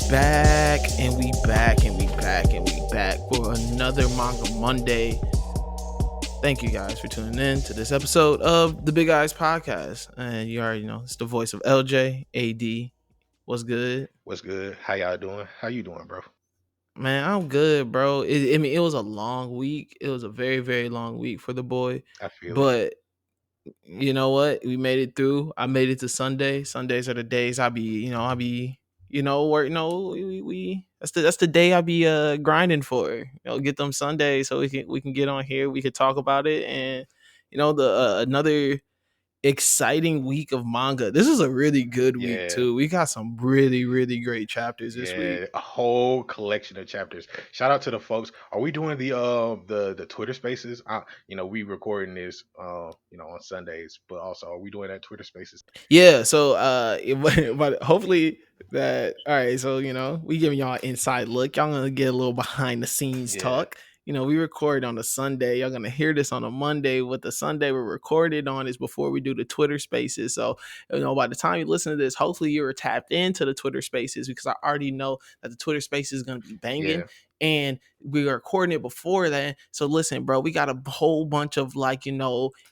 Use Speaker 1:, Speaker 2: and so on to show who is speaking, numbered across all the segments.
Speaker 1: back and we back and we back and we back for another Manga Monday. Thank you guys for tuning in to this episode of the Big Eyes Podcast. And you already know it's the voice of LJ, AD. What's good?
Speaker 2: What's good? How y'all doing? How you doing, bro?
Speaker 1: Man, I'm good, bro. It was a long week. It was a very, very long week for the boy.
Speaker 2: I feel it.
Speaker 1: But you know what? We made it through. I made it to Sunday. Sundays are the days work. No, we that's the day I be grinding for. Get them Sundays so we can get on here. We could talk about it and the another exciting week of manga. This is a really good week
Speaker 2: Yeah,
Speaker 1: too. We got some really, really great chapters this week.
Speaker 2: yeah, a whole collection of chapters. Shout out to the folks. Are we doing the Twitter Spaces? We recording this on Sundays, but also are we doing that Twitter Spaces?
Speaker 1: Yeah, so but hopefully that all right, so we giving y'all an inside look. Y'all gonna get a little behind the scenes
Speaker 2: Yeah,
Speaker 1: talk. We record on a Sunday. Y'all gonna hear this on a Monday. What the Sunday we're recorded on is before we do the Twitter spaces. So by the time you listen to this, hopefully you're tapped into the Twitter spaces because I already know that the Twitter spaces is gonna be banging.
Speaker 2: yeah.
Speaker 1: And we were recording it before that. So listen, bro, we got a whole bunch of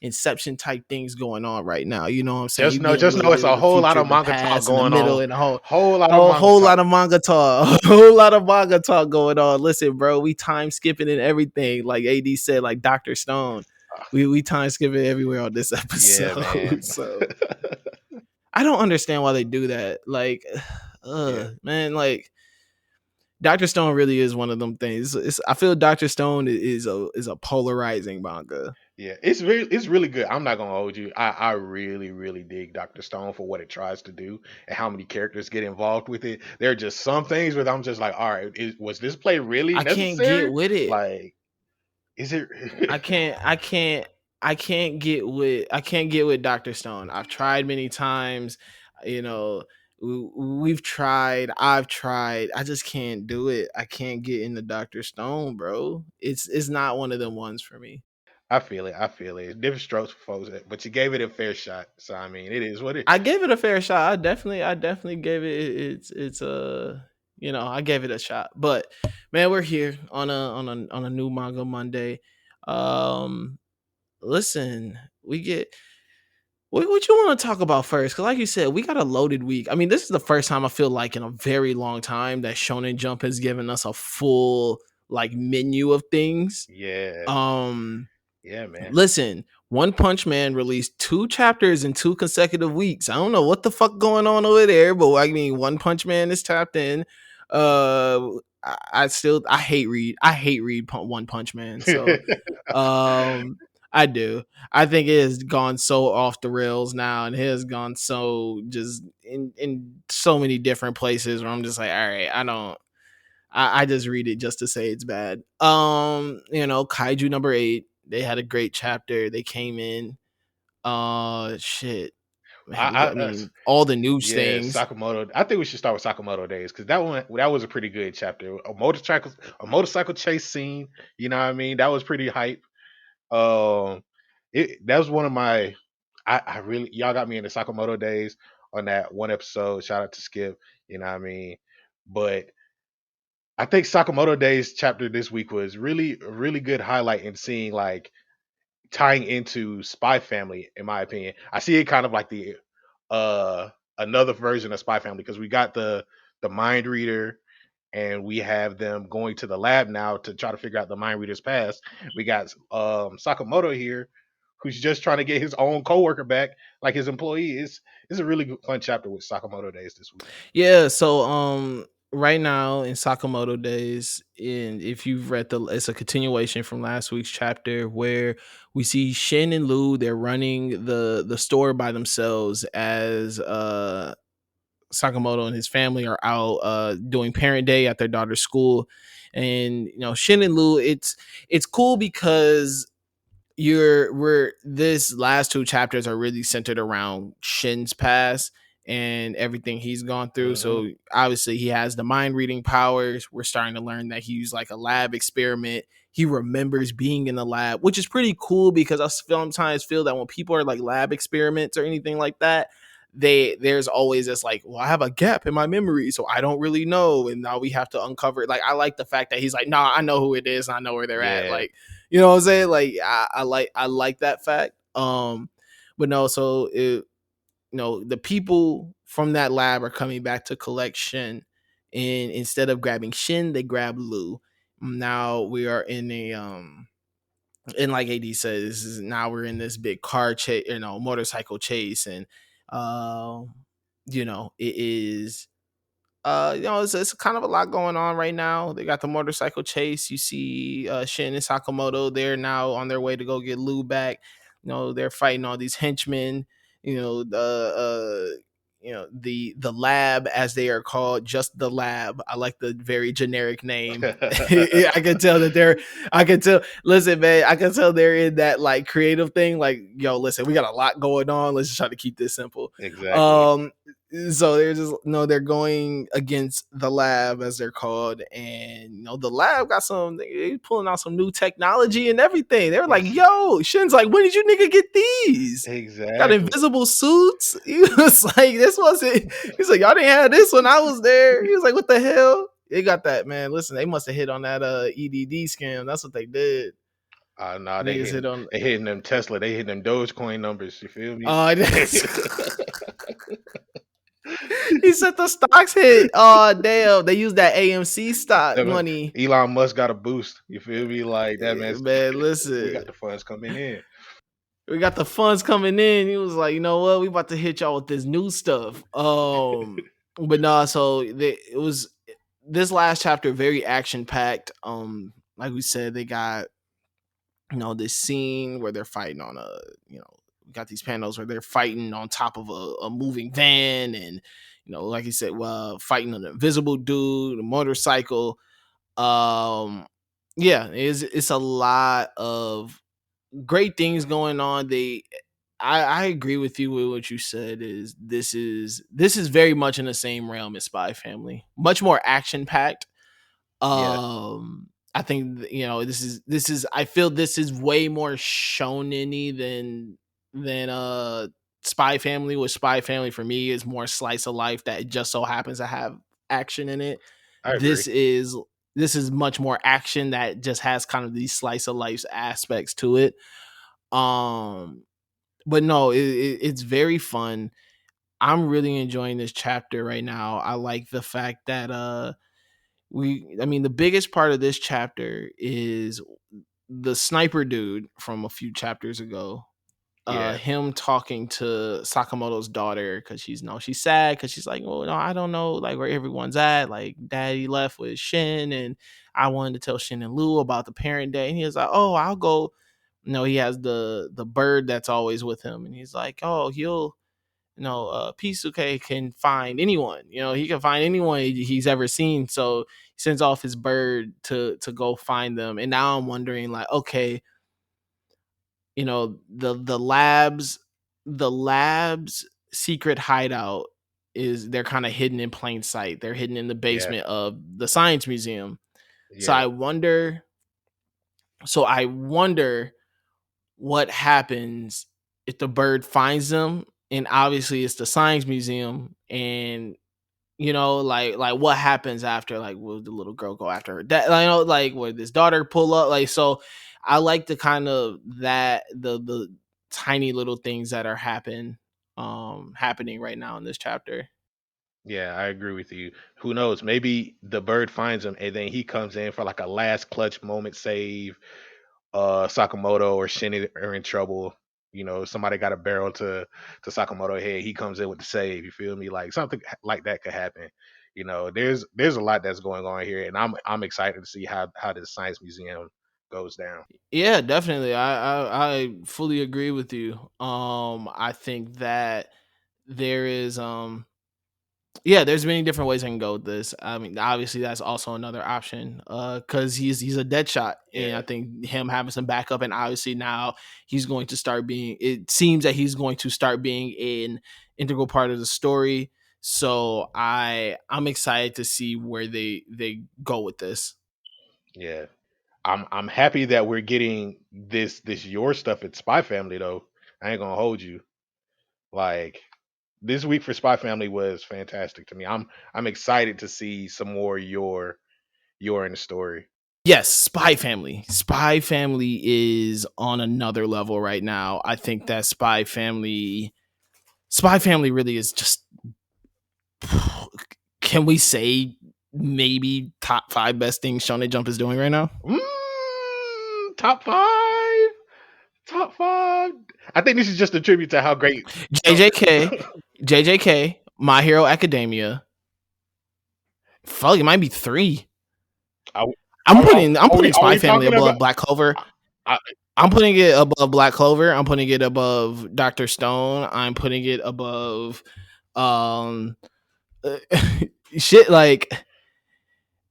Speaker 1: Inception type things going on right now. You know what I'm saying?
Speaker 2: Just
Speaker 1: You
Speaker 2: know,
Speaker 1: getting a
Speaker 2: just
Speaker 1: little
Speaker 2: know it's
Speaker 1: bit of
Speaker 2: a
Speaker 1: the
Speaker 2: whole lot
Speaker 1: future,
Speaker 2: of
Speaker 1: the
Speaker 2: manga talk
Speaker 1: past, and the
Speaker 2: going
Speaker 1: middle,
Speaker 2: on.
Speaker 1: and a whole
Speaker 2: Whole lot of
Speaker 1: whole,
Speaker 2: manga
Speaker 1: whole
Speaker 2: talk.
Speaker 1: lot of manga talk. A whole lot of manga talk going on. Listen, bro, we time skipping and everything. Like AD said, like Dr. Stone. We time skipping everywhere on this
Speaker 2: Yeah, man.
Speaker 1: episode. So I don't understand why they do that. Like,
Speaker 2: Yeah.
Speaker 1: man, like Dr. Stone really is one of them things. I feel Dr. Stone is a polarizing manga.
Speaker 2: Yeah, it's really good. I'm not gonna hold you. I really really dig Doctor Stone for what it tries to do and how many characters get involved with it. There are just some things where I'm just like, all right, was this play really
Speaker 1: I can't get
Speaker 2: necessary?
Speaker 1: with it.
Speaker 2: Like, is it?
Speaker 1: I can't I can't I can't get with Dr. Stone. I've tried many times, you know, we've tried, I've tried. I just can't do it. I can't get into Dr. Stone, bro. It's not one of them ones for me.
Speaker 2: I feel it. I feel it. It's different strokes for folks, but you gave it a fair shot. So I mean, it is what it.
Speaker 1: I gave it a fair shot. I definitely gave it's I gave it a shot. But man, we're here on a new manga Monday. Um listen, we get what you want to talk about first? Because, like you said, we got a loaded week. I mean, this is the first time I feel like in a very long time that Shonen Jump has given us a full menu of things.
Speaker 2: Yeah,
Speaker 1: Um,
Speaker 2: yeah, man.
Speaker 1: listen, One Punch Man released 2 chapters in 2 consecutive weeks. I don't know what the fuck going on over there, but I mean, One Punch Man is tapped in. I hate read One Punch Man. So um, I do. I think it has gone so off the rails now, and it has gone so just in so many different places where I'm just like, all right, I don't. I just read it just to say it's bad. Kaiju number 8. They had a great chapter. They came in. Shit, man.
Speaker 2: I,
Speaker 1: I
Speaker 2: I
Speaker 1: mean, all the news
Speaker 2: Yeah,
Speaker 1: things.
Speaker 2: Sakamoto. I think we should start with Sakamoto Days because that was a pretty good chapter. A motorcycle chase scene. You know what I mean? That was pretty hype. Um, that was one of my. I really y'all got me into Sakamoto Days on that one episode. Shout out to Skip. You know what I mean? But I think Sakamoto Days chapter this week was really a really good highlight in seeing like tying into Spy Family, in my opinion. I see it kind of like the uh another version of Spy Family because we got the mind reader and we have them going to the lab now to try to figure out the mind reader's past. We got Sakamoto here who's just trying to get his own coworker back, like his employee. It's a really good, fun chapter with Sakamoto Days this week.
Speaker 1: Yeah, so right now in Sakamoto Days, and if you've read it's a continuation from last week's chapter where we see Shin and Lu, they're running the store by themselves as Sakamoto and his family are out doing parent day at their daughter's school. And Shin and Lu, it's cool because we're this last 2 chapters are really centered around Shin's past and everything he's gone through.
Speaker 2: Hmm.
Speaker 1: So obviously he has the mind reading powers. We're starting to learn that he used like a lab experiment. He remembers being in the lab, which is pretty cool because I sometimes feel that when people are like lab experiments or anything like that, there's always this like, well, I have a gap in my memory, so I don't really know, and now we have to uncover it. Like, I like the fact that he's like, nah, I know who it is, and I know where they're at.
Speaker 2: Yeah.
Speaker 1: Like, you know what I'm saying? Like, I like that fact. But no, so the people from that lab are coming back to collect Shin, and instead of grabbing Shin, they grab Lu. Now we are in a and like AD says, now we're in this big car chase, motorcycle chase, and uh, it is it's kind of a lot going on right now. They got the motorcycle chase. You see Shin and Sakamoto, they're now on their way to go get Lou back. They're fighting all these henchmen. The lab, as they are called, just the lab. I like the very generic name. I can tell that they're I can tell listen, man, I can tell they're in that like creative thing. Like, yo, listen, we got a lot going on. Let's just try to keep this simple.
Speaker 2: Exactly.
Speaker 1: Um so they're just they're going against the lab, as they're called, and the lab got they pulling out some new technology and everything. They were like, yo, Shin's like, when did you nigga get these? Got
Speaker 2: Exactly.
Speaker 1: invisible suits. He was like, this wasn't. He's like, y'all didn't have this when I was there. He was like, what the hell? They got that, man. Listen, they must have hit on that EDD scam. That's what they did.
Speaker 2: Nah,
Speaker 1: Niggas hit on.
Speaker 2: they hitting them Tesla, they hitting them Dogecoin numbers. You feel me?
Speaker 1: Oh, he said the stocks hit. Oh, damn. They used that AMC stock money.
Speaker 2: Elon Musk got a boost. You feel me? Like that, man.
Speaker 1: Man,
Speaker 2: We
Speaker 1: listen.
Speaker 2: got the funds coming in.
Speaker 1: We got the funds coming in. He was like, you know what? We about to hit y'all with this new stuff. But nah, so it was this last chapter very action packed. Like we said, they got this scene where they're fighting on we got these panels where they're fighting on top of a moving van, and like you said, fighting an invisible dude, a motorcycle. Yeah, it's a lot of great things going on. I agree with you with what you said. This is very much in the same realm as Spy Family, much more action packed.
Speaker 2: Yeah,
Speaker 1: I think this is I feel this is way more shonen-y than Spy Family. With Spy Family, for me, is more slice of life that just so happens to have action in it.
Speaker 2: I agree.
Speaker 1: This is much more action that just has kind of these slice of life aspects to it. um but no, it's very fun. I'm really enjoying this chapter right now. I like the fact that the biggest part of this chapter is the sniper dude from a few chapters ago.
Speaker 2: Yeah,
Speaker 1: Him talking to Sakamoto's daughter, because she's sad, because she's like, well, no, I don't know like where everyone's at. Like, daddy left with Shin, and I wanted to tell Shin and Lou about the parent day. And he was like, oh, I'll go. He has the bird that's always with him, and he's like, oh, he'll Pisuke can find anyone. He can find anyone he's ever seen. So he sends off his bird to go find them. And now I'm wondering, like, okay, the lab's secret hideout is, they're kind of hidden in plain sight. They're hidden in the
Speaker 2: yeah,
Speaker 1: basement of the science museum. So
Speaker 2: yeah,
Speaker 1: I wonder what happens if the bird finds them, and obviously it's the science museum, and like what happens after. Like, will the little girl go after her dad? Like, would this daughter pull up? Like, so I like the kind of that the tiny little things that are happening right now in this chapter.
Speaker 2: yeah. I agree with you. Who knows? Maybe the bird finds him, and then he comes in for like a last clutch moment save. Sakamoto or Shin are in trouble. Somebody got a barrel to Sakamoto head. He comes in with the save. You feel me? Like something like that could happen. There's a lot that's going on here, and I'm excited to see how this science museum goes down.
Speaker 1: Yeah, definitely. I fully agree with you. I think that there is yeah, there's many different ways I can go with this. I mean, obviously that's also another option, because he's a dead shot, and I
Speaker 2: Yeah,
Speaker 1: think him having some backup, and obviously now he's going to start being. It seems that he's going to start being an integral part of the story. So I'm excited to see where they go with this.
Speaker 2: yeah. I'm happy that we're getting this your stuff at Spy Family though. I ain't gonna hold you. Like this week for Spy Family was fantastic to me. I'm excited to see some more your in the story.
Speaker 1: Yes, Spy Family. Spy Family is on another level right now. I think that Spy Family really is just, can we say, maybe top 5 best things Shonen Jump is doing right now?
Speaker 2: Top five, top five. I think this is just a tribute to how great.
Speaker 1: JJK, JJK, My Hero Academia. Fuck, it might be 3.
Speaker 2: Are,
Speaker 1: I'm
Speaker 2: are,
Speaker 1: putting I'm putting
Speaker 2: are
Speaker 1: Spy
Speaker 2: we
Speaker 1: Family
Speaker 2: talking
Speaker 1: above
Speaker 2: about?
Speaker 1: Black Clover.
Speaker 2: I,
Speaker 1: I'm putting it above Black Clover. I'm putting it above Dr. Stone. I'm putting it above um shit like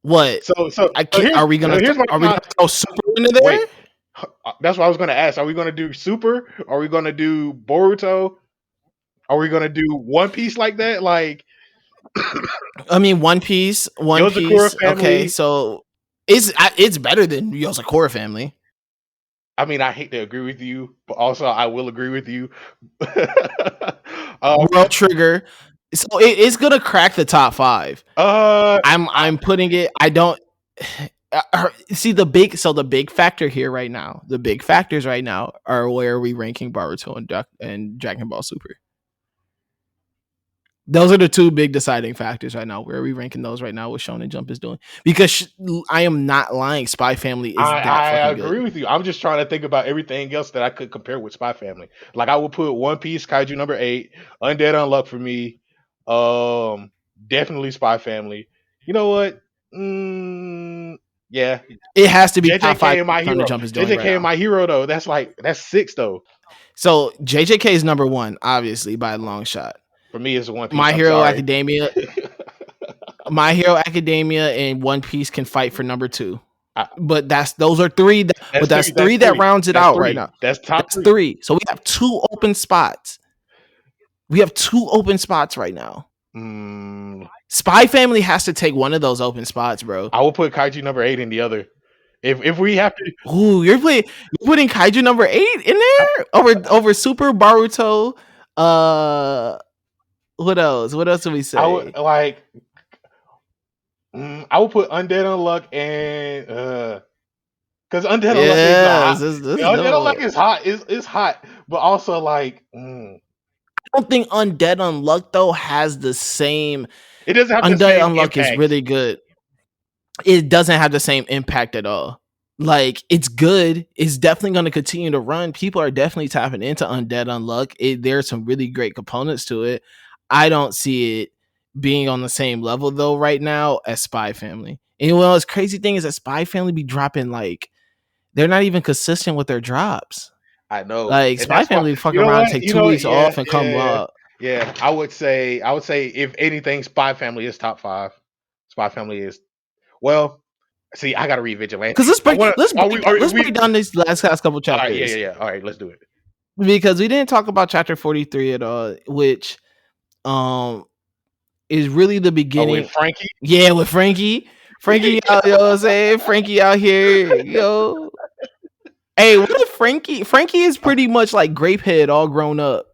Speaker 1: what? I
Speaker 2: so
Speaker 1: can't. Are we gonna
Speaker 2: here's my
Speaker 1: are we gonna
Speaker 2: thought.
Speaker 1: throw Super into there?
Speaker 2: Wait, that's what I was going to ask. Are we going to do Super? Are we going to do Boruto? Are we going to do One Piece like that? Like
Speaker 1: I mean, One Piece. One
Speaker 2: Yozakura
Speaker 1: Piece. Okay,
Speaker 2: family.
Speaker 1: so it's better than Yosakura Family.
Speaker 2: I mean, I hate to agree with you, but also I will agree with you.
Speaker 1: World Trigger. So it's gonna crack the top 5.
Speaker 2: uh,
Speaker 1: I'm putting it. I don't see the big factor here right now. The big factors right now are where are we ranking Boruto and Dragon Ball Super. Those are the two big deciding factors right now. Where are we ranking those right now? What Shonen Jump is doing? Because I am not lying. Spy Family is that
Speaker 2: I
Speaker 1: fucking
Speaker 2: agree
Speaker 1: good.
Speaker 2: with you. I'm just trying to think about everything else that I could compare with Spy Family. Like I would put One Piece, Kaiju number 8, Undead Unluck for me. Um, Definitely Spy Family. You know what? Yeah,
Speaker 1: It has to be top
Speaker 2: JJK
Speaker 1: 5
Speaker 2: and My
Speaker 1: Shonen
Speaker 2: Hero.
Speaker 1: Jump is doing right
Speaker 2: JJK and
Speaker 1: now.
Speaker 2: My Hero though. That's 6 though.
Speaker 1: So JJK is number 1, obviously by a long shot.
Speaker 2: For me, it's One Piece.
Speaker 1: My
Speaker 2: I'm
Speaker 1: Hero
Speaker 2: sorry.
Speaker 1: Academia, My Hero Academia, and One Piece can fight for number 2.
Speaker 2: I,
Speaker 1: But those are 3. But
Speaker 2: that's
Speaker 1: that's
Speaker 2: three. That's
Speaker 1: 3 that
Speaker 2: three.
Speaker 1: rounds it
Speaker 2: That's
Speaker 1: out right
Speaker 2: three.
Speaker 1: now.
Speaker 2: That's top
Speaker 1: That's
Speaker 2: three.
Speaker 1: 3. So we have 2 open spots. We have 2 open spots right now. Spy Family has to take one of those open spots, bro.
Speaker 2: I will put Kaiju number 8 in the other. If we have to,
Speaker 1: Ooh, you're putting Kaiju number 8 in there over Super Baruto. What else? What else do we
Speaker 2: I would
Speaker 1: say?
Speaker 2: like. I would put Undead Unluck and because Undead Unluck is a
Speaker 1: Yes,
Speaker 2: hot.
Speaker 1: this is
Speaker 2: Undead Unluck
Speaker 1: dope.
Speaker 2: is hot. Is hot, but also like
Speaker 1: I don't think Undead Unluck though has the same.
Speaker 2: it doesn't have the
Speaker 1: Undead
Speaker 2: same
Speaker 1: Unluck is
Speaker 2: impact.
Speaker 1: really good. It doesn't have the same impact at all. Like it's good. It's definitely going to continue to run. People are definitely tapping into Undead Unluck. There's some really great components to it. I don't see it being on the same level though right now as Spy Family. And well, this crazy thing is that Spy Family be dropping like they're not even consistent with their drops.
Speaker 2: I know,
Speaker 1: Like
Speaker 2: and
Speaker 1: Spy
Speaker 2: that's why
Speaker 1: Family fuck
Speaker 2: you know
Speaker 1: around,
Speaker 2: what
Speaker 1: take
Speaker 2: you
Speaker 1: 2
Speaker 2: know.
Speaker 1: weeks
Speaker 2: Yeah,
Speaker 1: off and come
Speaker 2: yeah,
Speaker 1: up.
Speaker 2: yeah. I would say if anything, Spy Family is top 5. Spy Family is well. See, I gotta read
Speaker 1: Cause
Speaker 2: Vigilante. I want to. Are we? Are
Speaker 1: let's
Speaker 2: we?
Speaker 1: break down these last couple
Speaker 2: All right. Yeah. Yeah.
Speaker 1: chapters
Speaker 2: Yeah. All right. Let's do it.
Speaker 1: because we didn't talk about chapter 43 at all, which um is really the
Speaker 2: Oh, with
Speaker 1: beginning.
Speaker 2: Frankie.
Speaker 1: Yeah, with Frankie out, you know what I'm saying? Frankie out here, yo. Hey, what if Frankie is pretty much like Grapehead all grown up.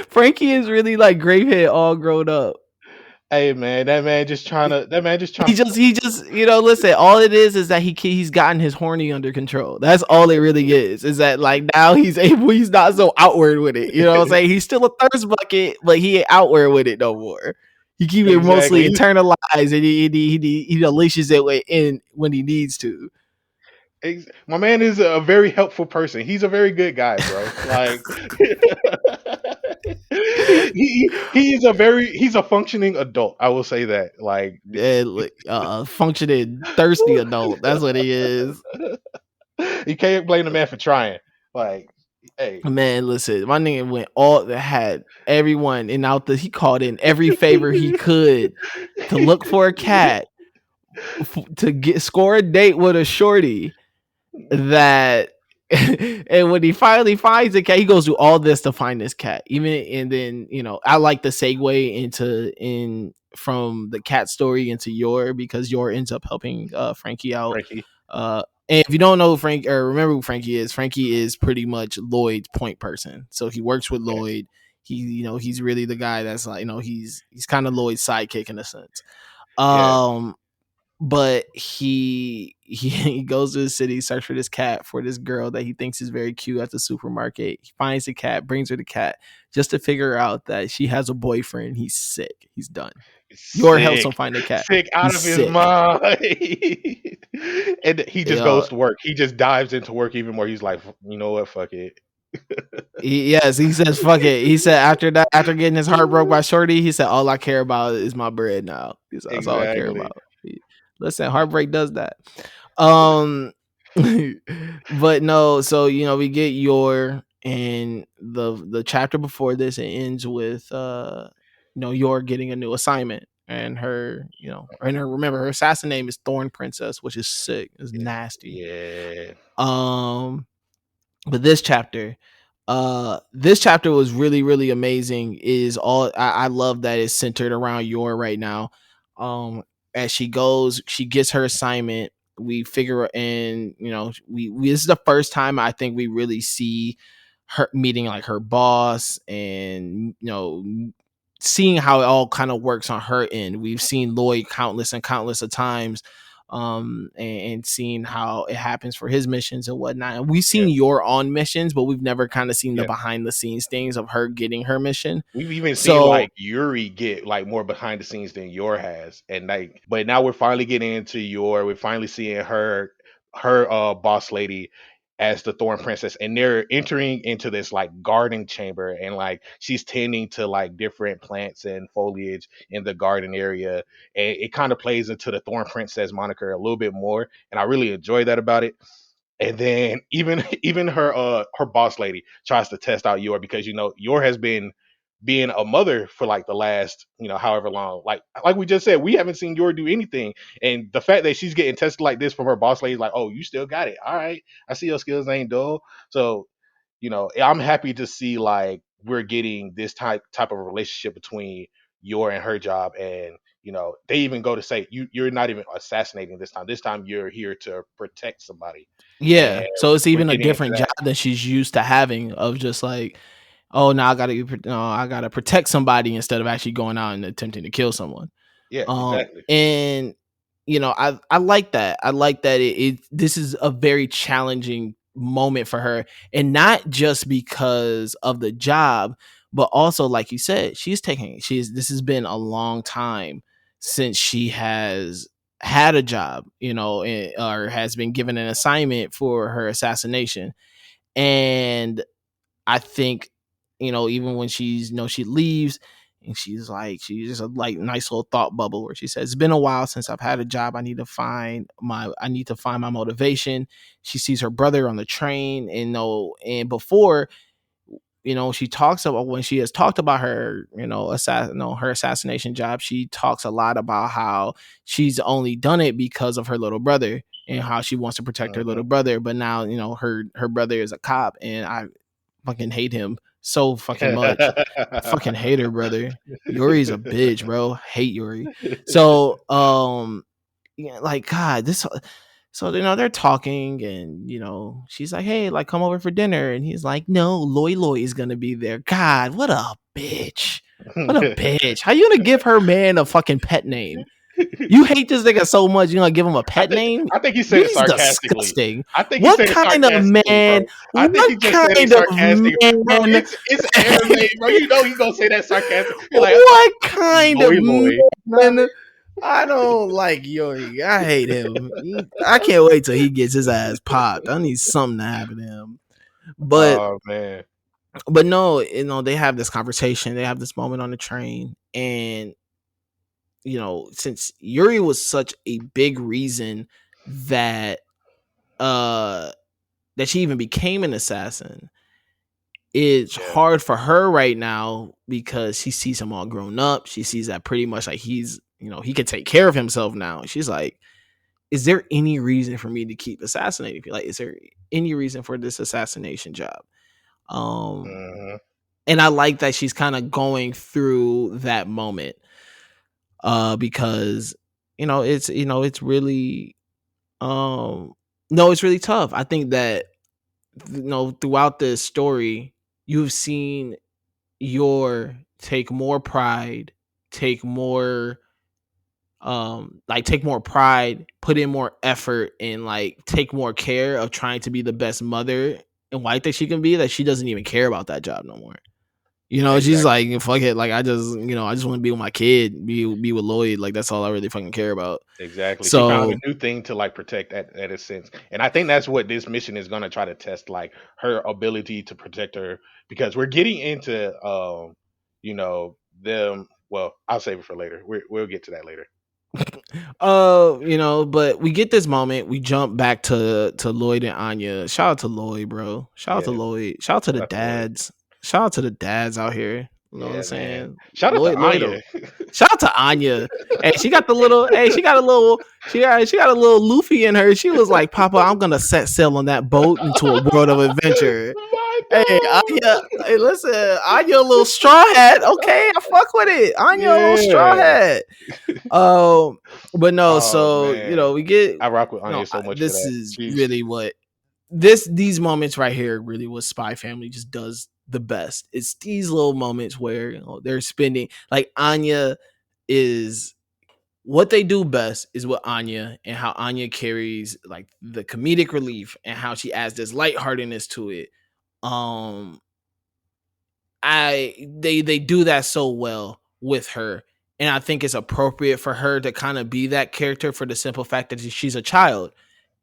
Speaker 1: Frankie is really like Grapehead all grown up.
Speaker 2: Hey man, that man just trying to. That man just trying.
Speaker 1: He just listen, all it is that he's gotten his horny under control. That's all it really is that like now he's not so outward with it. You know what I'm saying? He's still a thirst bucket, but he ain't outward with it no more. He keeps it mostly
Speaker 2: Exactly.
Speaker 1: internalized and he unleashes it in when he needs to.
Speaker 2: My man is a very helpful person. He's a very good guy, bro. Like he's a functioning adult. I will say that. Like
Speaker 1: And, functioning thirsty adult. That's what he is.
Speaker 2: you can't blame the man for trying. Like, hey,
Speaker 1: Man, listen, my nigga went all that had everyone and out he called in every favor he could to look for a cat to score a date with a shorty that and when he finally finds a cat, he goes through all this to find this cat. Even and then, I like the segue in from the cat story into Yor because Yor ends up helping Frankie out.
Speaker 2: Frankie.
Speaker 1: And if you don't know Frank or remember who Frankie is pretty much Lloyd's point person. So he works with
Speaker 2: Okay.
Speaker 1: Lloyd. He's really the guy that's like, he's kind of Lloyd's sidekick in a sense.
Speaker 2: Yeah.
Speaker 1: Um, but he goes to the city, search for this cat for this girl that he thinks is very cute at the supermarket. He finds the cat, brings her the cat, just to figure out that she has a boyfriend. He's sick. He's done. Your helps
Speaker 2: Sick.
Speaker 1: him find the cat.
Speaker 2: Sick out
Speaker 1: He's
Speaker 2: of his
Speaker 1: sick.
Speaker 2: mind. And he just
Speaker 1: Yeah.
Speaker 2: goes to work. He just dives into work even more. He's like, you know what? Fuck it.
Speaker 1: Yes, he says fuck it. He said after that, after getting his heart broke by Shorty, he said all I care about is my bread now. He said, that's all I care
Speaker 2: Exactly.
Speaker 1: about. Listen, heartbreak does that. Um, but no, so we get Yor, and the chapter before this, it ends with Yor getting a new assignment, and her remember her assassin name is Thorn Princess, which is sick, is nasty.
Speaker 2: Yeah.
Speaker 1: Um, but this chapter was really really amazing. Is all I love that it's centered around Yor right now. um as she gets her assignment, we figure, and we this is the first time I think we really see her meeting like her boss, and seeing how it all kind of works on her end. We've seen Lloyd countless and countless of times, and seeing how it happens for his missions and whatnot. And we've
Speaker 2: Yeah.
Speaker 1: seen Yor on missions, but we've never kind of seen the
Speaker 2: Yeah.
Speaker 1: behind the scenes things of her getting her mission.
Speaker 2: We've even seen
Speaker 1: So
Speaker 2: like Yuri get like more behind the scenes than Yor has, and like, but now we're finally getting into Yor. We're finally seeing her boss lady as the Thorn Princess, and they're entering into this like garden chamber, and like she's tending to like different plants and foliage in the garden area, and it kind of plays into the Thorn Princess moniker a little bit more, and I really enjoy that about it. And then even her boss lady tries to test out Yor, because Yor has been being a mother for like the last however long, like we just said, we haven't seen Yor do anything, and the fact that she's getting tested like this from her boss lady, like, oh, you still got it, all right, I see your skills ain't dull. So I'm happy to see like we're getting this type of relationship between Yor and her job, and they even go to say you're not even assassinating this time you're here to protect somebody, and
Speaker 1: yeah, so it's
Speaker 2: we're
Speaker 1: even a
Speaker 2: getting into
Speaker 1: different job
Speaker 2: that.
Speaker 1: than she's used to having, of just like, oh, now I gotta protect somebody instead of actually going out and attempting to kill someone.
Speaker 2: Yeah, exactly.
Speaker 1: And I like that. I like that this is a very challenging moment for her, and not just because of the job, but also like you said, she's this has been a long time since she has had a job, or has been given an assignment for her assassination. And I think, even when she leaves, and she's just a like nice little thought bubble where she says, it's been a while since I've had a job. I need to find my motivation. She sees her brother on the train, and before, she talks about, when she has talked about her, her assassination job, she talks a lot about how she's only done it because of her little brother, and how she wants to protect her
Speaker 2: Hmm.
Speaker 1: little brother. But now, her brother is a cop, and I fucking hate him so fucking much. I fucking hate her, brother. Yuri's a bitch, bro. Hate Yuri. So, yeah, like, God, this. So they're talking, and she's like, "Hey, like, come over for dinner," and he's like, "No, Loy is gonna be there." God, what a bitch! What a bitch! How you gonna give her man a fucking pet name? You hate this nigga so much, you're gonna give him a
Speaker 2: I
Speaker 1: pet
Speaker 2: think
Speaker 1: name?
Speaker 2: I think he said it
Speaker 1: He's
Speaker 2: sarcastically.
Speaker 1: disgusting.
Speaker 2: I think he
Speaker 1: What
Speaker 2: said it
Speaker 1: kind of
Speaker 2: sarcastically, bro.
Speaker 1: man?
Speaker 2: I think he
Speaker 1: What
Speaker 2: just said it
Speaker 1: kind of
Speaker 2: sarcastic, bro.
Speaker 1: man?
Speaker 2: It's anime, bro. You know he gonna say that sarcastic. You're like,
Speaker 1: What kind of
Speaker 2: Loy Loy.
Speaker 1: man? I don't like Yuri. I hate him. I can't wait till he gets his ass popped. I need something to happen to him. But
Speaker 2: Oh man.
Speaker 1: no, they have this conversation. They have this moment on the train, and since Yuri was such a big reason that uh that she even became an assassin, it's
Speaker 2: Yeah.
Speaker 1: hard for her right now because she sees him all grown up. She sees that pretty much like he's, he can take care of himself now. She's like, is there any reason for me to keep assassinating people? Like, is there any reason for this assassination job? Um,
Speaker 2: Hmm.
Speaker 1: and I like that she's kind of going through that moment, because it's really, um no, it's really tough. I think that throughout this story, you've seen your take more pride, take more take more pride, put in more effort, and like take more care of trying to be the best mother and wife that she can be, that she doesn't even care about that job no more. She's
Speaker 2: Exactly.
Speaker 1: like, fuck it, like I just want to be with my kid, be with Lloyd, like that's all I really fucking care about.
Speaker 2: Exactly. She found
Speaker 1: So
Speaker 2: a new thing to like protect at a sense. And I think that's what this mission is gonna try to test, like her ability to protect her, because we're getting into them, well, I'll save it for later. We'll get to that later.
Speaker 1: but we get this moment. We jump back to Lloyd and Anya. Shout out to Lloyd, bro. Shout out to
Speaker 2: Yeah.
Speaker 1: Lloyd. Shout out to the
Speaker 2: Shout out to Lloyd.
Speaker 1: dads. Shout out to the dads out here. You know what I'm
Speaker 2: Yeah, man.
Speaker 1: saying?
Speaker 2: Shout out to
Speaker 1: Lloyd.
Speaker 2: Anya.
Speaker 1: Shout out to Anya. Hey, she got the little. Hey, she got a little. She got a little Luffy in her. She was like, "Papa, I'm gonna set sail on that boat into a world of adventure."
Speaker 2: My
Speaker 1: Hey, Anya.
Speaker 2: dog.
Speaker 1: Hey, listen, Anya, a little straw hat. Okay, I fuck with it. Anya, a little straw
Speaker 2: Yeah.
Speaker 1: hat. Um, but no,
Speaker 2: Oh
Speaker 1: so
Speaker 2: man.
Speaker 1: we get
Speaker 2: I rock with Anya so much for
Speaker 1: this
Speaker 2: that.
Speaker 1: is
Speaker 2: She's
Speaker 1: really what these moments right here really what Spy Family just does the best. It's these little moments where they're spending, like, Anya is what they do best is what Anya, and how Anya carries like the comedic relief and how she adds this lightheartedness to it. Um they do that so well with her, and I think it's appropriate for her to kind of be that character for the simple fact that she's a child.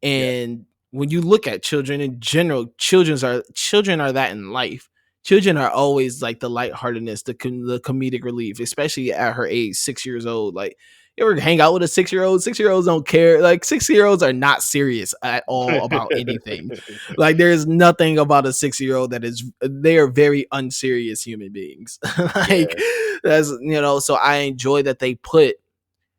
Speaker 2: yeah.
Speaker 1: And when you look at children in general, children are that in life. Children are always like the lightheartedness, the comedic relief, especially at her age, 6 years old. Like, you ever hang out with a 6 year old? 6 year olds don't care. Like, 6 year olds are not serious at all about anything. Like, there's nothing about a 6 year old that is, they are very unserious human beings. Like,
Speaker 2: Yeah.
Speaker 1: that's, so I enjoy that they put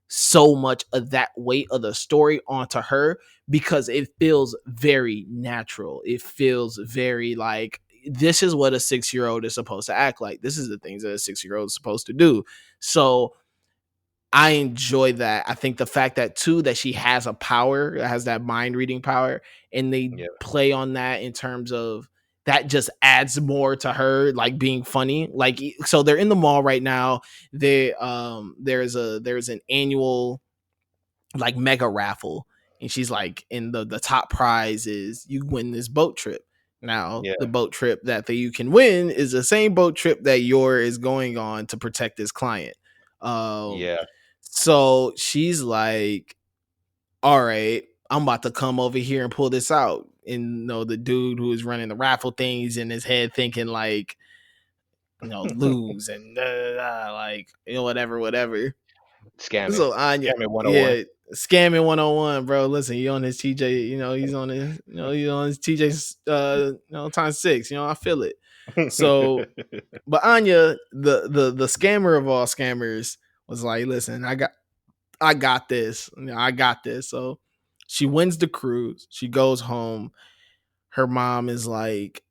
Speaker 1: so much of that weight of the story onto her, because it feels very natural. It feels very like, this is what a 6 year old is supposed to act like. This is the things that a 6 year old is supposed to do. So I enjoy that. I think the fact that too, that she has a power, has that mind reading power, and they
Speaker 2: Yeah.
Speaker 1: play on that in terms of that just adds more to her like being funny. Like, so they're in the mall right now. There's an annual like mega raffle, and she's like, and the top prize is you win this boat trip. Now
Speaker 2: Yeah.
Speaker 1: the boat trip that you can win is the same boat trip that Yor is going on to protect his client. um
Speaker 2: Yeah.
Speaker 1: so she's like, all right, I'm about to come over here and pull this out. And the dude who is running the raffle things in his head thinking like, lose and like, whatever.
Speaker 2: Scamming.
Speaker 1: So Anya,
Speaker 2: Scamming 101.
Speaker 1: yeah, scamming 101, bro. Listen, you on his TJ, he's on his, he's on his TJ's, times six. I feel it. So, but Anya, the scammer of all scammers, was like, listen, I got this. I got this. So she wins the cruise. She goes home. Her mom is like,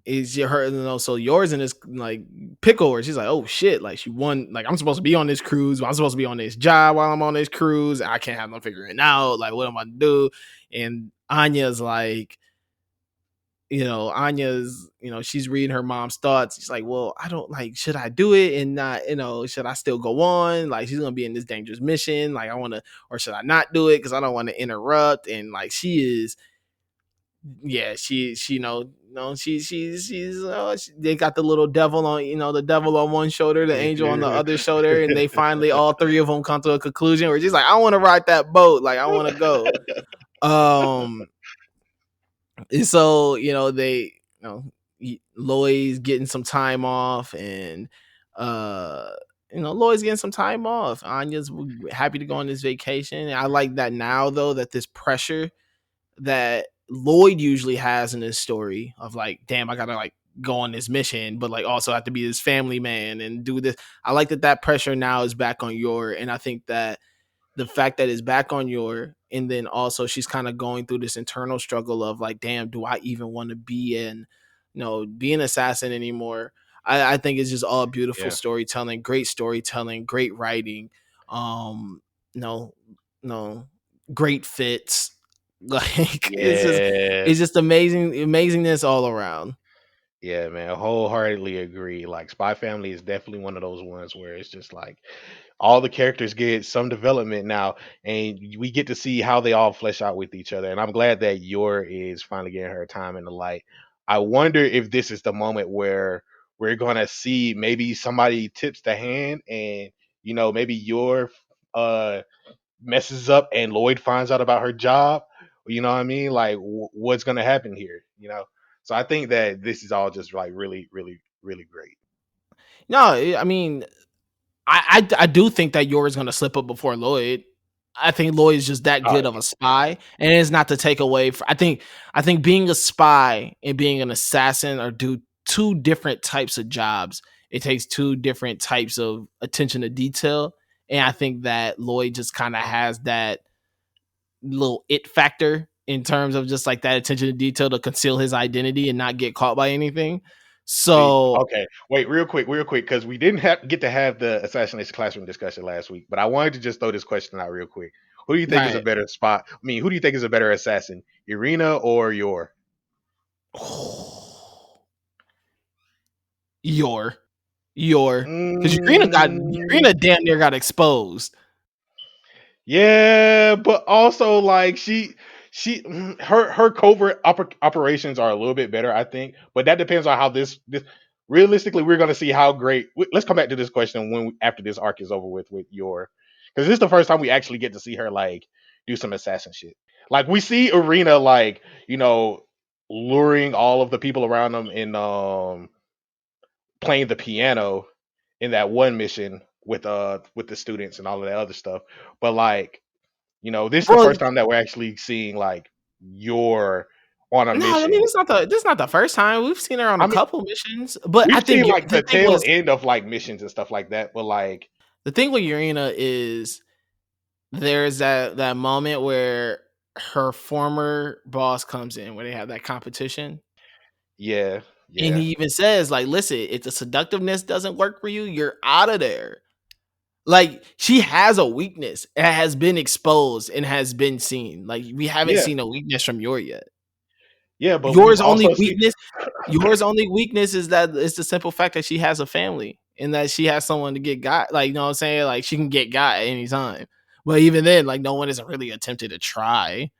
Speaker 1: is her, so yours in this like pickle where she's like, oh shit, like she won, like I'm supposed to be on this cruise, I'm supposed to be on this job while I'm on this cruise, I can't have no figuring out, like what am I to do? And Anya's like, she's reading her mom's thoughts. She's like, well, I don't, like, should I do it and not, should I still go on? Like, she's gonna be in this dangerous mission. Like, I wanna, or should I not do it? Because I don't want to interrupt. And like, she is, yeah, she no, they got the little devil on, the devil on one shoulder, the angel on the other shoulder, and they finally all three of them come to a conclusion where she's like, I want to ride that boat, like I want to go. Um, and so they, Lloyd's getting some time off, and uh Lloyd's getting some time off. Anya's happy to go on this vacation. I like that now though, that this pressure that Lloyd usually has in his story of like, damn, I gotta like go on this mission, but like also have to be this family man and do this. I like that pressure now is back on Yor, and I think that the fact that it's back on Yor, and then also she's kind of going through this internal struggle of like, damn, do I even want to be an assassin anymore? I think it's just all beautiful
Speaker 2: Yeah.
Speaker 1: storytelling, great writing, um, no, no, great fits. Like
Speaker 2: Yeah.
Speaker 1: it's just amazing amazingness all around.
Speaker 2: Yeah, man, wholeheartedly agree. Like Spy Family is definitely one of those ones where it's just like all the characters get some development now, and we get to see how they all flesh out with each other. And I'm glad that Yor is finally getting her time in the light. I wonder if this is the moment where we're gonna see maybe somebody tips the hand, and maybe Yor uh messes up and Lloyd finds out about her job. You know what I mean? Like, what's gonna happen here? So I think that this is all just like really, really, really great.
Speaker 1: No, I mean, I do think that Yor is gonna slip up before Lloyd. I think Lloyd is just that
Speaker 2: Uh,
Speaker 1: good of a spy, and it's not to take away. I think being a spy and being an assassin are do two different types of jobs. It takes two different types of attention to detail, and I think that Lloyd just kind of has that little it factor in terms of just like that attention to detail to conceal his identity and not get caught by anything.
Speaker 2: See,
Speaker 1: So
Speaker 2: okay, wait, real quick, because we didn't get to have the assassination classroom discussion last week, but I wanted to just throw this question out real quick. Who do you think is a
Speaker 1: right.
Speaker 2: better spot? I mean, who do you think is a better assassin, Irina or Yor?
Speaker 1: Your because
Speaker 2: Mm,
Speaker 1: Urena damn near got exposed.
Speaker 2: yeah, but also like her covert operations are a little bit better, I think. But that depends on how this realistically we're going to see how great. Let's come back to this question after this arc is over with Yor, because this is the first time we actually get to see her like do some assassin shit. Like we see Arena like luring all of the people around them in playing the piano in that one mission with the students and all of that other stuff. But like this is the
Speaker 1: Well,
Speaker 2: first time that we're actually seeing like Yor on a
Speaker 1: no, I mean
Speaker 2: mission.
Speaker 1: this is not the first time. We've seen her on
Speaker 2: I
Speaker 1: a
Speaker 2: mean,
Speaker 1: couple missions, but I
Speaker 2: we've
Speaker 1: think
Speaker 2: seen like
Speaker 1: the
Speaker 2: the
Speaker 1: thing
Speaker 2: tail
Speaker 1: was
Speaker 2: end of like missions and stuff like that, but like,
Speaker 1: the thing with Urena is there's that moment where her former boss comes in where they have that competition.
Speaker 2: yeah,
Speaker 1: And
Speaker 2: yeah,
Speaker 1: he even says, like, listen, if the seductiveness doesn't work for you, you're out of there. Like, she has a weakness. It has been exposed and has been seen. Like, we haven't
Speaker 2: yeah,
Speaker 1: seen a weakness from Yor yet.
Speaker 2: yeah. But we've
Speaker 1: Yours only
Speaker 2: also seen,
Speaker 1: weakness Yours only weakness is that it's the simple fact that she has a family and that she has someone to get got. Like, you know what I'm saying? Like, she can get got at any time. But even then, like, no one has really attempted to try.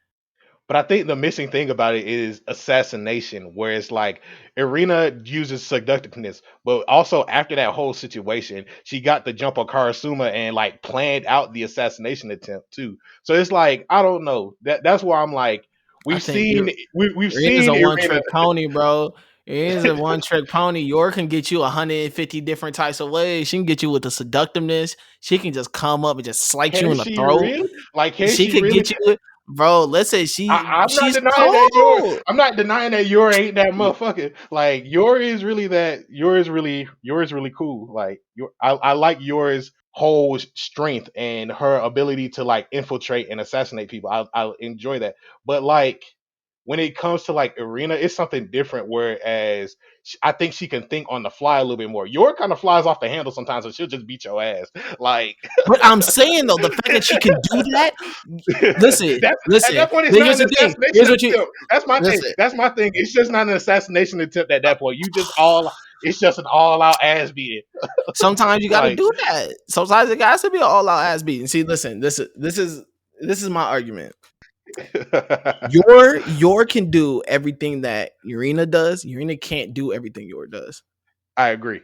Speaker 2: but I think the missing thing about it is assassination, where it's like Irina uses seductiveness, but also after that whole situation, she got the jump on Karasuma and like planned out the assassination attempt too. So it's like I don't know. That's why I'm like,
Speaker 1: I
Speaker 2: we've
Speaker 1: think
Speaker 2: seen we've
Speaker 1: Irina's
Speaker 2: seen
Speaker 1: a one
Speaker 2: Irina.
Speaker 1: trick pony, bro. Irina's a one trick pony. Yor can get you 150 different types of ways. She can get you with the seductiveness. She can just come up and just slice you
Speaker 2: Can
Speaker 1: in the
Speaker 2: she
Speaker 1: throat.
Speaker 2: really? Like, can
Speaker 1: She
Speaker 2: she
Speaker 1: could
Speaker 2: really?
Speaker 1: get you with, bro. Listen,
Speaker 2: I'm not
Speaker 1: she's
Speaker 2: denying that your
Speaker 1: cold.
Speaker 2: I'm not denying that your ain't that motherfucker. Like your is really that yours is really cool. Like I like yours whole strength and her ability to like infiltrate and assassinate people. I enjoy that. But like when it comes to like Arena, it's something different. Whereas I think she can think on the fly a little bit more. Your kind of flies off the handle sometimes, and she'll just beat your ass. Like
Speaker 1: But I'm saying though, the fact that she can do that, listen,
Speaker 2: that's at
Speaker 1: listen.
Speaker 2: that point, it's not
Speaker 1: Here's
Speaker 2: an
Speaker 1: the thing.
Speaker 2: assassination
Speaker 1: Here's what you
Speaker 2: attempt. That's my thing.
Speaker 1: listen.
Speaker 2: That's my thing. It's just not an assassination attempt at that point. You just all. It's just an all out ass beating.
Speaker 1: Sometimes you got to
Speaker 2: Like,
Speaker 1: do that. Sometimes it got to be an all out ass beating. See, listen, this is my argument. Your can do everything that Urena does. Urena can't do everything Yor does.
Speaker 2: I agree.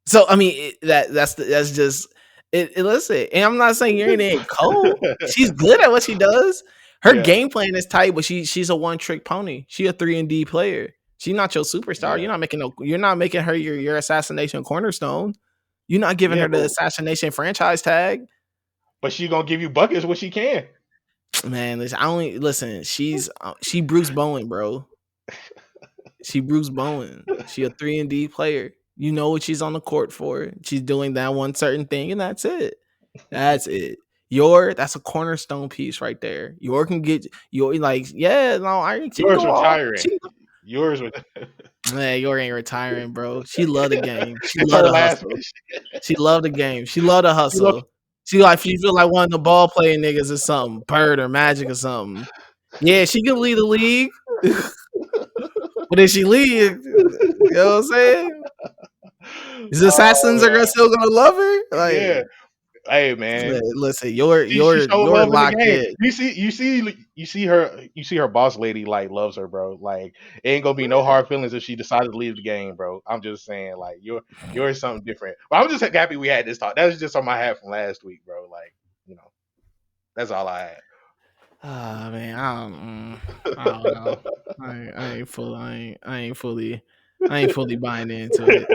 Speaker 1: So I mean that's just listen, and I'm not saying Urena ain't cold. She's good at what she does. Her
Speaker 2: Yeah,
Speaker 1: game plan is tight, but she's a one trick pony. She a 3 and D player. She's not your superstar.
Speaker 2: yeah,
Speaker 1: You're not making her your assassination cornerstone. You're not giving
Speaker 2: yeah.
Speaker 1: her the assassination franchise tag.
Speaker 2: But she gonna give you buckets when she can.
Speaker 1: Man, listen, I only listen. She Bruce Bowen, bro. She Bruce Bowen. She a 3 and D player. You know what she's on the court for. She's doing that one certain thing, and that's it. That's it. That's a cornerstone piece right there. Yor can get your like, yeah, no, she can
Speaker 2: Yours
Speaker 1: go off.
Speaker 2: retiring. Yours with
Speaker 1: Man, Yor ain't retiring, bro. She love the game. She
Speaker 2: it's
Speaker 1: love
Speaker 2: her
Speaker 1: the
Speaker 2: last
Speaker 1: hustle. She love the game. She love the
Speaker 2: mission.
Speaker 1: hustle. She feel like one of the ball playing niggas or something, Bird or Magic or something. Yeah, she can lead the league. But if she leave, you know what I'm saying? Is the
Speaker 2: Oh
Speaker 1: assassins are
Speaker 2: man,
Speaker 1: still gonna love her?
Speaker 2: yeah.
Speaker 1: Like,
Speaker 2: Hey man,
Speaker 1: listen,
Speaker 2: she showed
Speaker 1: you're
Speaker 2: love in the
Speaker 1: locked
Speaker 2: game.
Speaker 1: in.
Speaker 2: You see her boss lady like loves her, bro. Like it ain't gonna be no hard feelings if she decided to leave the game, bro. I'm just saying, like you're something different. But I'm just happy we had this talk. That was just something I had from last week, bro. Like you know, that's all I
Speaker 1: Ah man, I don't know. I ain't fully buying into it.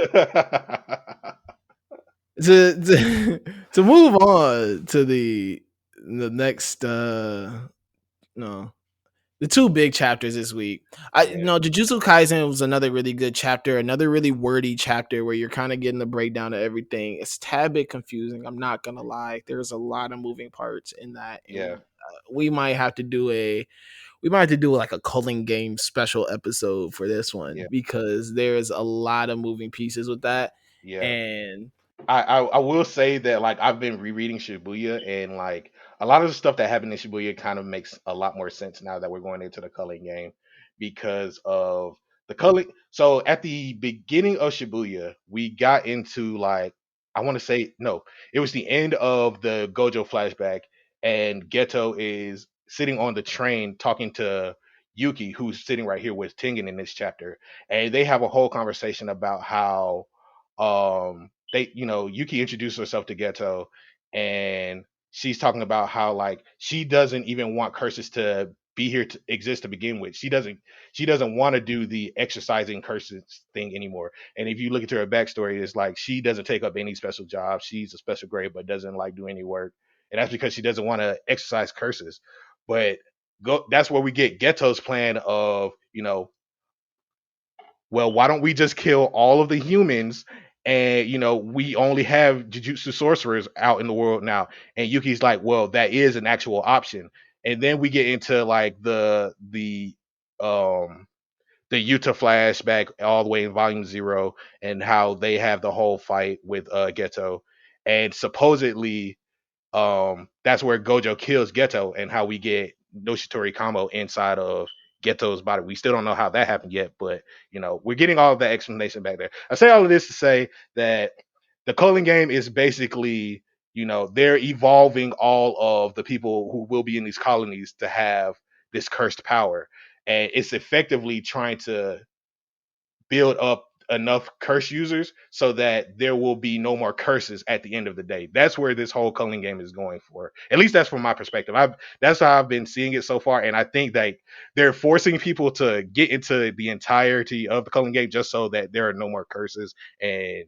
Speaker 2: had.
Speaker 1: To move on to the next no, the two big chapters this week.
Speaker 2: Yeah,
Speaker 1: Jujutsu Kaisen was another really good chapter, another really wordy chapter where you're kind of getting the breakdown of everything. It's a tad bit confusing. I'm not gonna lie. There's a lot of moving parts in that,
Speaker 2: yeah,
Speaker 1: and we might have to do like a culling game special episode for this one
Speaker 2: yeah,
Speaker 1: because there's a lot of moving pieces with that,
Speaker 2: yeah.
Speaker 1: and
Speaker 2: I will say that like I've been rereading Shibuya and like a lot of the stuff that happened in Shibuya kind of makes a lot more sense now that we're going into the culling game because of the culling. So at the beginning of Shibuya, we got into like I want to say no, it was the end of the Gojo flashback, and Geto is sitting on the train talking to Yuki, who's sitting right here with Tengen in this chapter, and they have a whole conversation about how they Yuki introduced herself to Geto, and she's talking about how like she doesn't even want curses to be here to exist to begin with. She doesn't want to do the exercising curses thing anymore. And if you look into her backstory, it's like she doesn't take up any special jobs. She's a special grade but doesn't like do any work. And that's because she doesn't want to exercise curses. But that's where we get Geto's plan of, well, why don't we just kill all of the humans? And we only have jujutsu sorcerers out in the world now. And Yuki's like, well, that is an actual option. And then we get into like um the Yuta flashback all the way in volume 0, and how they have the whole fight with Geto. And supposedly that's where Gojo kills Geto, and how we get Noshitori Kamo inside of Geto's body. We still don't know how that happened yet, but we're getting all of that explanation back there. I say all of this to say that the culling game is basically, they're evolving all of the people who will be in these colonies to have this cursed power. And it's effectively trying to build up enough curse users so that there will be no more curses at the end of the day. That's where this whole culling game is going for. At least that's from my perspective. That's how I've been seeing it so far, and I think that they're forcing people to get into the entirety of the culling game just so that there are no more curses, and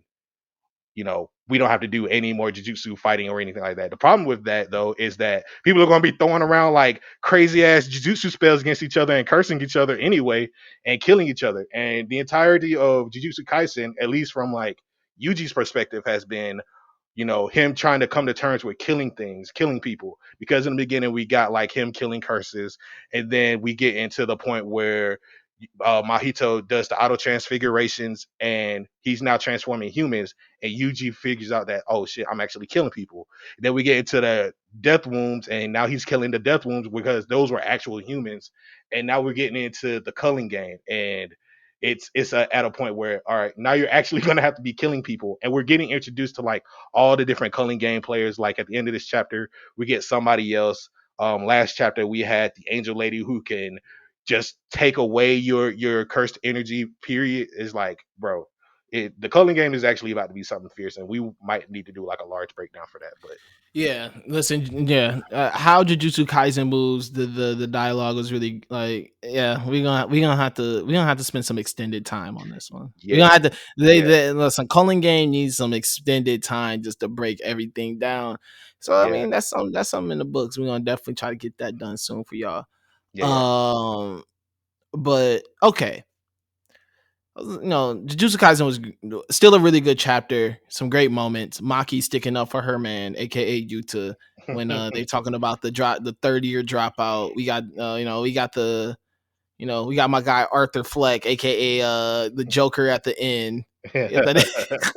Speaker 2: we don't have to do any more jujutsu fighting or anything like that. The problem with that though is that people are going to be throwing around like crazy ass jujutsu spells against each other and cursing each other anyway and killing each other. And the entirety of Jujutsu Kaisen, at least from like Yuji's perspective, has been him trying to come to terms with killing things, killing people. Because in the beginning, we got like him killing curses. And then we get into the point where Mahito does the auto transfigurations and he's now transforming humans. And Yuji figures out that, oh shit, I'm actually killing people. And then we get into the death wombs, and now he's killing the death wombs because those were actual humans. And now we're getting into the culling game. And at a point where, all right, now you're actually going to have to be killing people. And we're getting introduced to like all the different culling game players. Like at the end of this chapter, we get somebody else. Last chapter we had the angel lady who can just take away your cursed energy. Period. Is like, bro, the culling game is actually about to be something fierce, and we might need to do like a large breakdown for that. But
Speaker 1: yeah, listen, yeah, how Jujutsu Kaisen moves, the dialogue was really like, yeah, we gonna have to spend some extended time on this one. We
Speaker 2: yeah,
Speaker 1: gonna have to
Speaker 2: yeah,
Speaker 1: listen. Culling game needs some extended time just to break everything down. So I
Speaker 2: yeah,
Speaker 1: mean, that's something in the books. We're gonna definitely try to get that done soon for y'all.
Speaker 2: yeah, yeah.
Speaker 1: Um, but okay, Jujutsu Kaisen was still a really good chapter. Some great moments. Maki sticking up for her man, aka Yuta, when they talking about the third year dropout. We got we got my guy Arthur Fleck, aka the Joker at the end. Yeah, that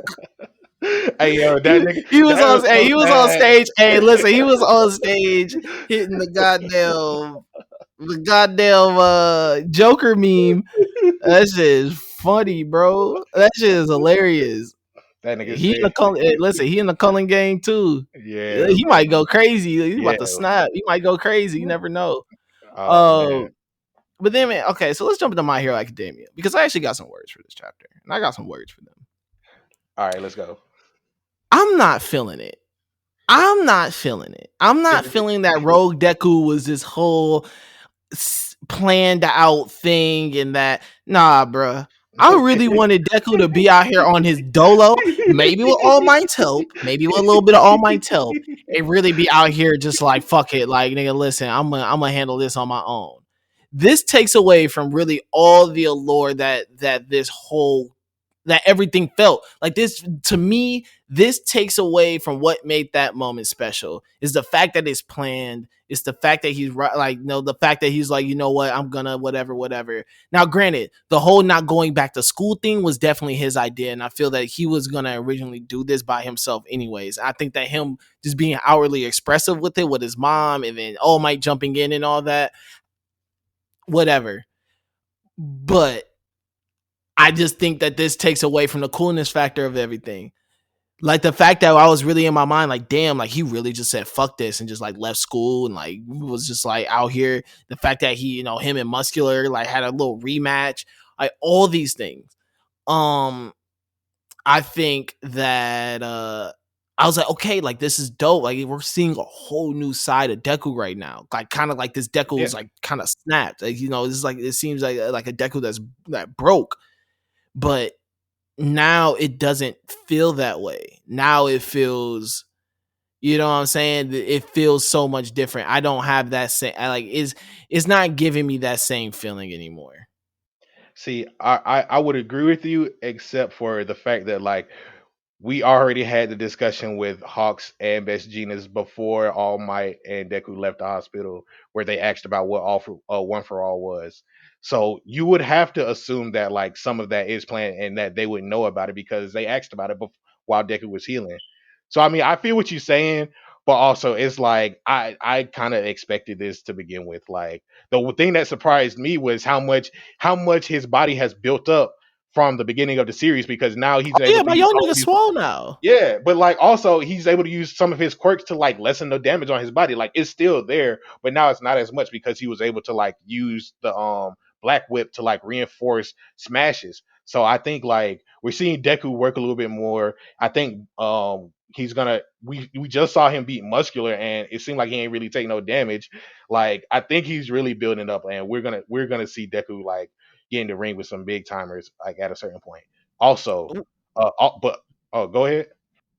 Speaker 2: Hey yo, that nigga, that was so
Speaker 1: he was on
Speaker 2: sad.
Speaker 1: stage. Hey, listen, he was on stage hitting the goddamn The goddamn Joker meme. That shit is funny, bro. That shit is hilarious.
Speaker 2: That nigga
Speaker 1: He in
Speaker 2: said,
Speaker 1: the listen, he in the Cullen gang too.
Speaker 2: yeah,
Speaker 1: He might go crazy. He's
Speaker 2: yeah.
Speaker 1: about to snap. He might go crazy. You never know.
Speaker 2: Oh
Speaker 1: Uh,
Speaker 2: man.
Speaker 1: but then, man, okay, so let's jump into My Hero Academia because I actually got some words for this chapter, and I got some words for them.
Speaker 2: All right, let's go.
Speaker 1: I'm not feeling it. I'm not feeling it. I'm not feeling that Rogue Deku was this whole planned out thing and that. Nah, bruh. I really wanted Deku to be out here on his dolo, maybe with All Might's help, maybe with a little bit of All Might's help, and really be out here just like fuck it, like nigga, listen, I'm gonna handle this on my own. This takes away from really all the allure that this whole that everything felt like. This to me, this takes away from what made that moment special is the fact that it's planned. It's the fact that he's like, no, the fact that he's like, you know what, I'm gonna whatever. Now granted, the whole not going back to school thing was definitely his idea, and I feel that he was gonna originally do this by himself anyways. I think that him just being outwardly expressive with it with his mom and then All Might jumping in and all that, whatever. But I just think that this takes away from the coolness factor of everything. Like the fact that I was really in my mind, like, damn, like he really just said fuck this and just like left school and like was just like out here. The fact that he, him and Muscular like had a little rematch, like all these things. I think that I was like, okay, like this is dope. Like we're seeing a whole new side of Deku right now. Like kind of like this Deku
Speaker 2: Yeah.
Speaker 1: is like kind of snapped. Like this is like it seems like a Deku that broke, but now it doesn't feel that way. Now it feels, you know what I'm saying? It feels so much different. I don't have that same like it's not giving me that same feeling anymore.
Speaker 2: See, I would agree with you, except for the fact that like we already had the discussion with Hawks and Best Genius before All Might and Deku left the hospital, where they asked about what all for one for all was. So you would have to assume that like some of that is planned and that they would know about it because they asked about it while Deku was healing. So I mean, I feel what you're saying, but also it's like I kind of expected this to begin with. Like the thing that surprised me was how much his body has built up from the beginning of the series because now he's
Speaker 1: Oh
Speaker 2: able
Speaker 1: yeah,
Speaker 2: to
Speaker 1: my
Speaker 2: use
Speaker 1: young
Speaker 2: all
Speaker 1: nigga
Speaker 2: these.
Speaker 1: swole now.
Speaker 2: Yeah, but like also he's able to use some of his quirks to like lessen the damage on his body. Like it's still there, but now it's not as much because he was able to like use the black whip to like reinforce smashes. So I think like we're seeing Deku work a little bit more. I think he's gonna we just saw him beat Muscular and it seemed like he ain't really take no damage. Like I think he's really building up and we're gonna see Deku like get in the ring with some big timers like at a certain point. Also, but oh, go ahead.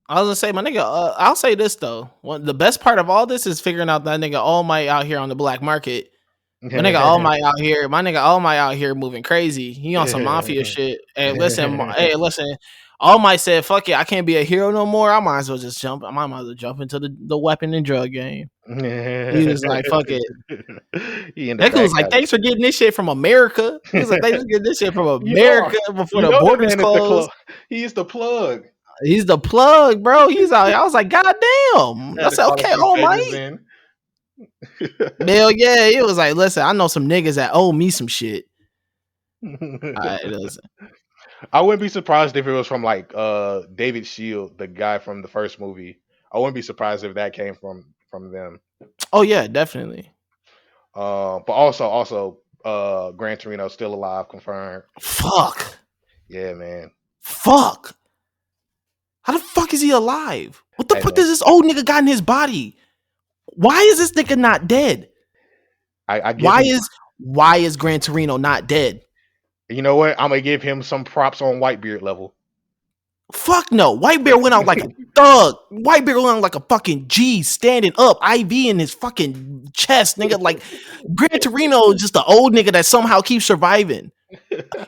Speaker 1: I was gonna say, my nigga. I'll say this though. The best part of all this is figuring out that nigga All Might out here on the black market. My nigga All Might out here moving crazy. He on some mafia shit. Hey, listen. All Might said, "Fuck it, I can't be a hero no more. I might as well just jump. I might as well jump into the weapon and drug game." He was like, "Fuck it."
Speaker 2: He in the
Speaker 1: Deku
Speaker 2: back
Speaker 1: was like,
Speaker 2: alley.
Speaker 1: "Thanks for getting this shit from America." He was like, "Thanks for getting this shit from
Speaker 2: You are.
Speaker 1: America before
Speaker 2: You
Speaker 1: the
Speaker 2: know that
Speaker 1: borders
Speaker 2: man is the
Speaker 1: closed."
Speaker 2: plug. He is the plug.
Speaker 1: He's the plug, bro. He's out. I was like, "God damn." I
Speaker 2: Had to
Speaker 1: said,
Speaker 2: call a
Speaker 1: "Okay,
Speaker 2: few
Speaker 1: All
Speaker 2: pages
Speaker 1: Might."
Speaker 2: in.
Speaker 1: Hell yeah, it was like, listen, I know some niggas that owe me some shit. Listen.
Speaker 2: I wouldn't be surprised if it was from like David Shield, the guy from the first movie. I wouldn't be surprised if that came from them.
Speaker 1: Oh yeah, definitely.
Speaker 2: But also Gran Torino still alive, confirmed.
Speaker 1: Fuck.
Speaker 2: Yeah, man.
Speaker 1: Fuck. How the fuck is he alive? What the
Speaker 2: Hey
Speaker 1: fuck
Speaker 2: man,
Speaker 1: does this old nigga got in his body? Why is this nigga not dead?
Speaker 2: I give
Speaker 1: Why
Speaker 2: him.
Speaker 1: is Gran Torino not dead?
Speaker 2: You know what? I'm gonna give him some props on Whitebeard level.
Speaker 1: Fuck no. Whitebeard went out like a thug. Whitebeard went out like a fucking G standing up, IV in his fucking chest, nigga. Like Gran Torino is just the old nigga that somehow keeps surviving.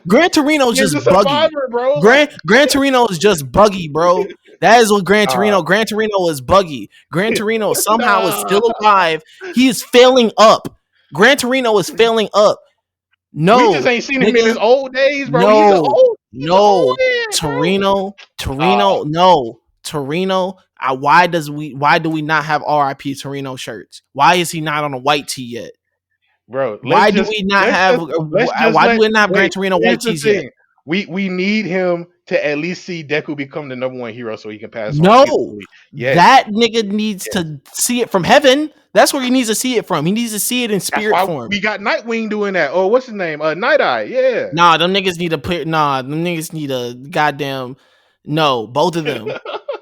Speaker 1: Gran Torino is
Speaker 2: He's a
Speaker 1: just buggy.
Speaker 2: survivor, bro. Like,
Speaker 1: Gran Torino is just buggy, bro. That is what Gran
Speaker 2: uh,
Speaker 1: Torino. Gran Torino is buggy. Gran Torino somehow is
Speaker 2: nah.
Speaker 1: still alive. He is failing up. Gran Torino is failing up.
Speaker 2: We just
Speaker 1: No,
Speaker 2: ain't seen him in
Speaker 1: nigga.
Speaker 2: his old days, bro.
Speaker 1: No,
Speaker 2: He's an old
Speaker 1: no.
Speaker 2: man, bro.
Speaker 1: Torino, no. Torino. Why do we not have RIP Torino shirts? Why is he not on a white tee yet?
Speaker 2: bro.
Speaker 1: Why do we not have?
Speaker 2: Let's just
Speaker 1: Why do
Speaker 2: let
Speaker 1: we not have Gran
Speaker 2: wait.
Speaker 1: Torino
Speaker 2: Here's
Speaker 1: white
Speaker 2: the
Speaker 1: cheese yet?
Speaker 2: thing. We need him to at least see Deku become the number one hero so he can pass on
Speaker 1: No,
Speaker 2: peacefully. Yes,
Speaker 1: that nigga needs
Speaker 2: yes.
Speaker 1: to see it from heaven. That's where he needs to see it from. He needs to see it in
Speaker 2: That's
Speaker 1: spirit
Speaker 2: why
Speaker 1: form.
Speaker 2: we got Nightwing doing that. Oh, what's his name? Night Eye. Yeah.
Speaker 1: Nah, them niggas need to put. Nah, them niggas need a goddamn. No, both of them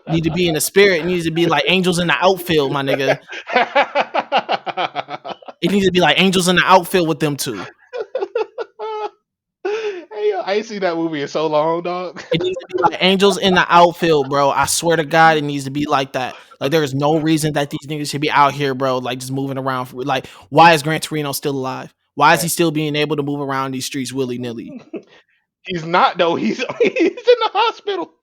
Speaker 1: need to be in the spirit. It needs to be like angels in the outfield, my nigga. It needs to be like angels in the outfield with them two.
Speaker 2: Hey, yo, I ain't seen that movie in so long, dog.
Speaker 1: It needs to be like angels in the outfield, bro. I swear to God, it needs to be like that. Like, there is no reason that these niggas should be out here, bro. Like, just moving around. Like, why is Gran Torino still alive? Why is he still being able to move around these streets willy nilly?
Speaker 2: He's not though. He's in the hospital.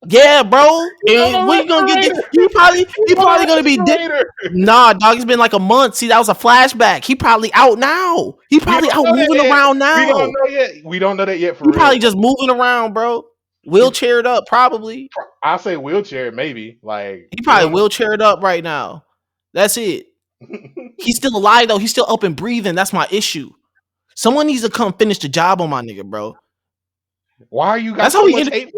Speaker 1: Yeah, bro.
Speaker 2: He's
Speaker 1: And
Speaker 2: on a
Speaker 1: what you gonna get?
Speaker 2: respirator.
Speaker 1: He
Speaker 2: He's on
Speaker 1: probably
Speaker 2: a
Speaker 1: gonna be dead.
Speaker 2: respirator.
Speaker 1: Nah, dog. It's been like a month. See, that was a flashback. He probably out now. He
Speaker 2: We
Speaker 1: probably
Speaker 2: don't
Speaker 1: out
Speaker 2: know that
Speaker 1: moving
Speaker 2: yet.
Speaker 1: around
Speaker 2: We don't
Speaker 1: now.
Speaker 2: know yet. We don't know that yet for
Speaker 1: He
Speaker 2: real.
Speaker 1: probably just moving around, bro. Wheelchaired up, probably.
Speaker 2: I'll say wheelchair, maybe. Like
Speaker 1: He probably wheelchaired up right now. That's it. He's still alive though. He's still up and breathing. That's my issue. Someone needs to come finish the job on my nigga, bro.
Speaker 2: Why you got
Speaker 1: That's
Speaker 2: so
Speaker 1: how we
Speaker 2: much
Speaker 1: end.
Speaker 2: hate?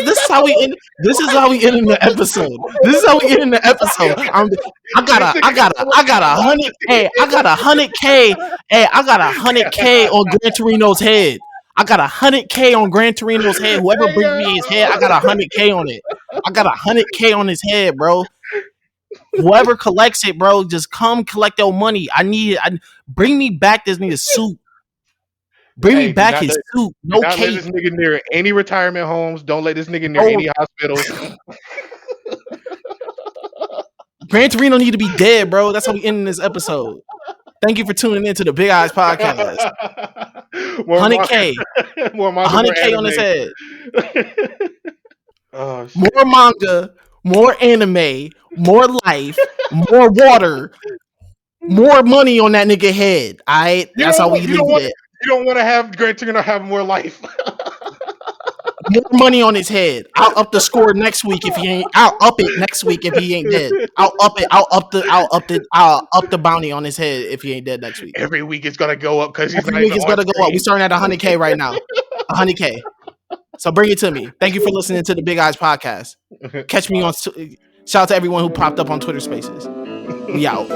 Speaker 1: This is how we end. This is how we end in the episode. This is how we end in the episode. I got a hundred. Hey, I got 100K. Hey, I got 100K on Gran Torino's head. I got 100K on Gran Torino's head. Whoever brings me his head, I got 100K on it. I got 100K on his head, bro. Whoever collects it, bro, just come collect your money. Bring me back this nigga's suit. Bring me back his suit. No
Speaker 2: Not let this
Speaker 1: cape.
Speaker 2: nigga near any retirement homes. Don't let this nigga near
Speaker 1: Bro.
Speaker 2: any hospitals.
Speaker 1: Gran Torino need to be dead, bro. That's how we end this episode. Thank you for tuning in to the Big Eyes Podcast. 100K.
Speaker 2: More manga,
Speaker 1: 100K on his head.
Speaker 2: Oh, shit.
Speaker 1: More manga, more anime, more life, more water, more money on that nigga head. Alright? That's how we leave it.
Speaker 2: You don't want to have Gran Torino have more life.
Speaker 1: More money on his head. I'll up the score next week if he ain't. I'll up it next week if he ain't dead. I'll up it. I'll up the bounty on his head if he ain't dead next week.
Speaker 2: Every week it's gonna go up because
Speaker 1: every week it's gonna go up. We starting at 100K right now. 100K. So bring it to me. Thank you for listening to the Big Eyes Podcast. Catch me on. Shout out to everyone who popped up on Twitter Spaces. We out.